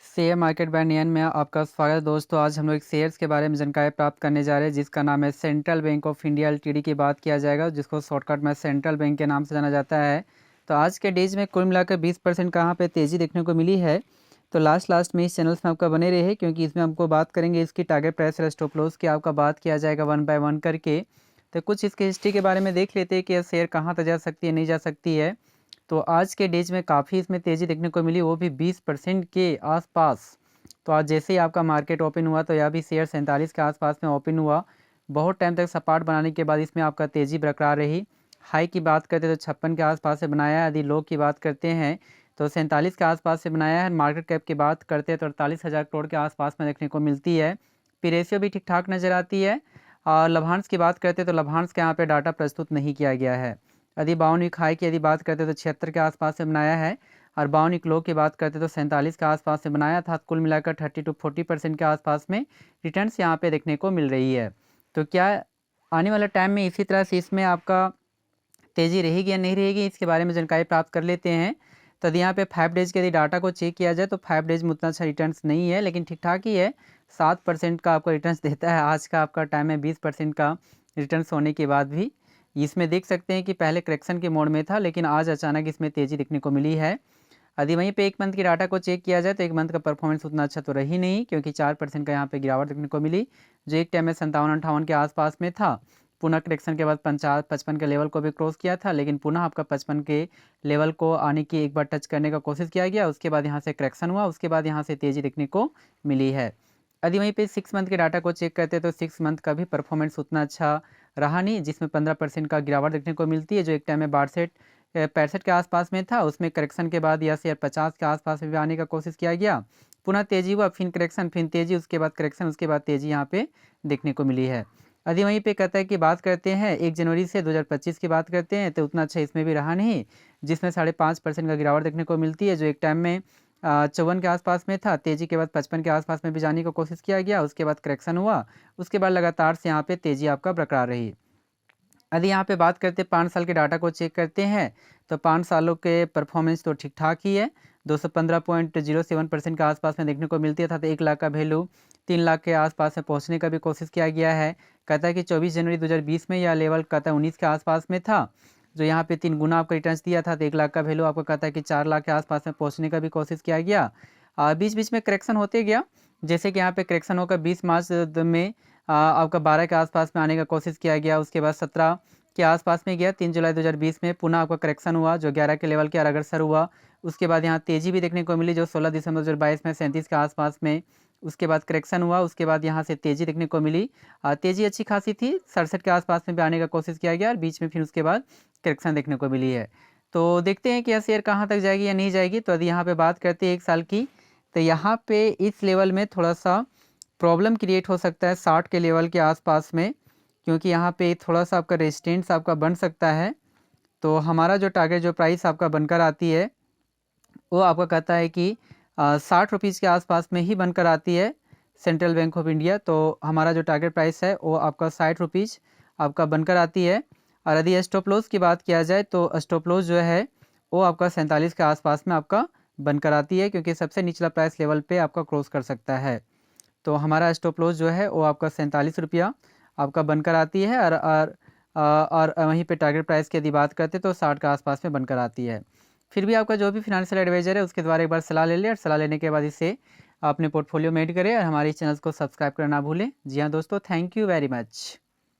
Share market bye नियन में आपका स्वागत है दोस्तों। आज हम लोग एक शेयर्स के बारे में जानकारी प्राप्त करने जा रहे हैं जिसका नाम है central bank of India LTD की बात किया जाएगा, जिसको शॉर्टकट में सेंट्रल बैंक के नाम से जाना जाता है। तो आज के डेज में कुल मिलाकर 20% कहाँ पे तेज़ी देखने को मिली है। तो लास्ट में इस चैनल्स में आपका बने रहे, क्योंकि इसमें हमको बात करेंगे इसकी टारगेट प्राइस और स्टॉप लॉस की आपका बात किया जाएगा वन बाय वन करके। तो कुछ इसकी हिस्ट्री के बारे में देख लेते हैं कि यह शेयर कहाँ तक जा सकती है, नहीं जा सकती है। तो आज के डेज में काफ़ी इसमें तेज़ी देखने को मिली, वो भी 20% के आसपास। तो आज जैसे ही आपका मार्केट ओपन हुआ तो यह भी शेयर 47 के आसपास में ओपन हुआ। बहुत टाइम तक सपाट बनाने के बाद इसमें आपका तेज़ी बरकरार रही। हाई की बात करते तो 56 के आसपास से बनाया है। यदि लो की बात करते हैं तो 47 के आसपास से बनाया है। मार्केट कैप की बात करते हैं तो 48,000 करोड़ के आसपास में देखने को मिलती है। पी रेशियो भी ठीक ठाक नज़र आती है। और लाभांश की बात करते हैं तो लाभांश के यहाँ पे डाटा प्रस्तुत नहीं किया गया है। यदि 52 हाई की यदि बात करते हैं तो 76 के आसपास से बनाया है। और 52 लो की बात करते तो 47 के आसपास से बनाया था। कुल मिलाकर 30 to 40% के आसपास में रिटर्न्स यहाँ पे देखने को मिल रही है। तो क्या आने वाले टाइम में इसी तरह से इसमें आपका तेज़ी रहेगी या नहीं रहेगी, इसके बारे में जानकारी प्राप्त कर लेते हैं। तो यदि यहाँ पे 5 डेज़ के यदि डाटा को चेक किया जाए तो 5 डेज़ में उतना अच्छा रिटर्न्स नहीं है, लेकिन ठीक ठाक ही है। 7% का आपको रिटर्न्स देता है। आज का आपका टाइम है 20% का रिटर्न्स होने के बाद भी। इसमें देख सकते हैं कि पहले करेक्शन के मोड में था, लेकिन आज अचानक इसमें तेज़ी देखने को मिली है। यदि वहीं पे एक मंथ की डाटा को चेक किया जाए तो एक मंथ का परफॉर्मेंस उतना अच्छा तो रही नहीं, क्योंकि 4% का यहाँ पे गिरावट देखने को मिली, जो एक टाइम में 57-58 के आसपास में था। पुनः करेक्शन के बाद 55 के लेवल को भी क्रॉस किया था, लेकिन पुनः आपका 55 के लेवल को आने की एक बार टच करने का कोशिश किया गया। उसके बाद यहाँ से करेक्शन हुआ, उसके बाद यहाँ से तेज़ी देखने को मिली है। यदि वहीं पे 6 मंथ के डाटा को चेक करते हैं तो 6 मंथ का भी परफॉर्मेंस उतना अच्छा रहा नहीं, जिसमें 15% का गिरावट देखने को मिलती है, जो एक टाइम में 62-65 के आसपास में था। उसमें करेक्शन के बाद या शेयर 50 के आसपास में भी आने का कोशिश किया गया। पुनः तेज़ी हुआ, फिर करेक्शन, फिर तेज़ी, उसके बाद करेक्शन, उसके बाद तेज़ी यहाँ पे देखने को मिली है। यदि वहीं पे कहता है कि बात करते हैं 1 जनवरी से 2025 की बात करते हैं तो उतना अच्छा इसमें भी रहा नहीं, जिसमें 5.5% का गिरावट देखने को मिलती है, जो एक टाइम में 54 के आसपास में था। तेज़ी के बाद 55 के आसपास में भी जाने की कोशिश किया गया, उसके बाद करेक्शन हुआ, उसके बाद लगातार से यहाँ पे तेज़ी आपका बरकरार रही। यदि यहाँ पे बात करते 5 साल के डाटा को चेक करते हैं तो 5 सालों के परफॉर्मेंस तो ठीक ठाक ही है। 215.07% के आसपास में देखने को मिलती है, था। तो 1 लाख का वैल्यू 3 लाख के आसपास में पहुँचने का भी कोशिश किया गया है। कहता है कि 24 जनवरी 2020 में यह लेवल कहता है 19 के आसपास में था, जो यहाँ पे 3 गुना आपका रिटर्न्स दिया था। तो 1 लाख का वैल्यू आपको कहता है कि 4 लाख के आसपास में पहुँचने का भी कोशिश किया गया। बीच बीच में करेक्शन होते गया, जैसे कि यहाँ पे करेक्शन होकर 20 मार्च में आपका 12 के आसपास में आने का कोशिश किया गया। उसके बाद 17 के आसपास में गया। 3 जुलाई 2020 में पुनः आपका करेक्शन हुआ, जो 11 के लेवल के और अग्रसर हुआ। उसके बाद यहाँ तेज़ी भी देखने को मिली, जो 16 दिसंबर 2022 में 37 के आसपास में। उसके बाद करेक्शन हुआ, उसके बाद यहाँ से तेज़ी देखने को मिली। तेज़ी अच्छी खासी थी, 67 के आसपास में भी आने का कोशिश किया गया और बीच में फिर उसके बाद करेक्शन देखने को मिली है। तो देखते हैं कि यह शेयर कहाँ तक जाएगी या नहीं जाएगी। तो यदि यहाँ पे बात करते हैं 1 साल की, तो यहाँ पे इस लेवल में थोड़ा सा प्रॉब्लम क्रिएट हो सकता है 60 के लेवल के आसपास में, क्योंकि यहाँ पे थोड़ा सा आपका रेजिस्टेंस आपका बन सकता है। तो हमारा जो टारगेट जो प्राइस आपका बनकर आती है वो आपका कहता है कि 60 रुपीज़ के आसपास में ही बनकर आती है सेंट्रल बैंक ऑफ इंडिया। तो हमारा जो टारगेट प्राइस है वो आपका 60 रुपीज़ आपका बनकर आती है। और यदि स्टॉप लॉस की बात किया जाए तो स्टॉप लॉस जो है वो आपका 47 के आसपास में आपका बनकर आती है, क्योंकि सबसे निचला प्राइस लेवल पे आपका क्रॉस कर सकता है। तो हमारा स्टॉप लॉस जो है वो आपका 47 रुपया आपका बनकर आती है। और वहीं पे टारगेट प्राइस की यदि बात करते तो 60 के आसपास में बनकर आती है। फिर भी आपका जो भी फिनेंशियल एडवाइजर है उसके द्वारा एक बार सलाह ले लें, और सलाह लेने के बाद इसे अपने पोर्टफोलियो में ऐड करें और हमारे चैनल को सब्सक्राइब करना ना भूलें। जी हाँ दोस्तों, थैंक यू वेरी मच।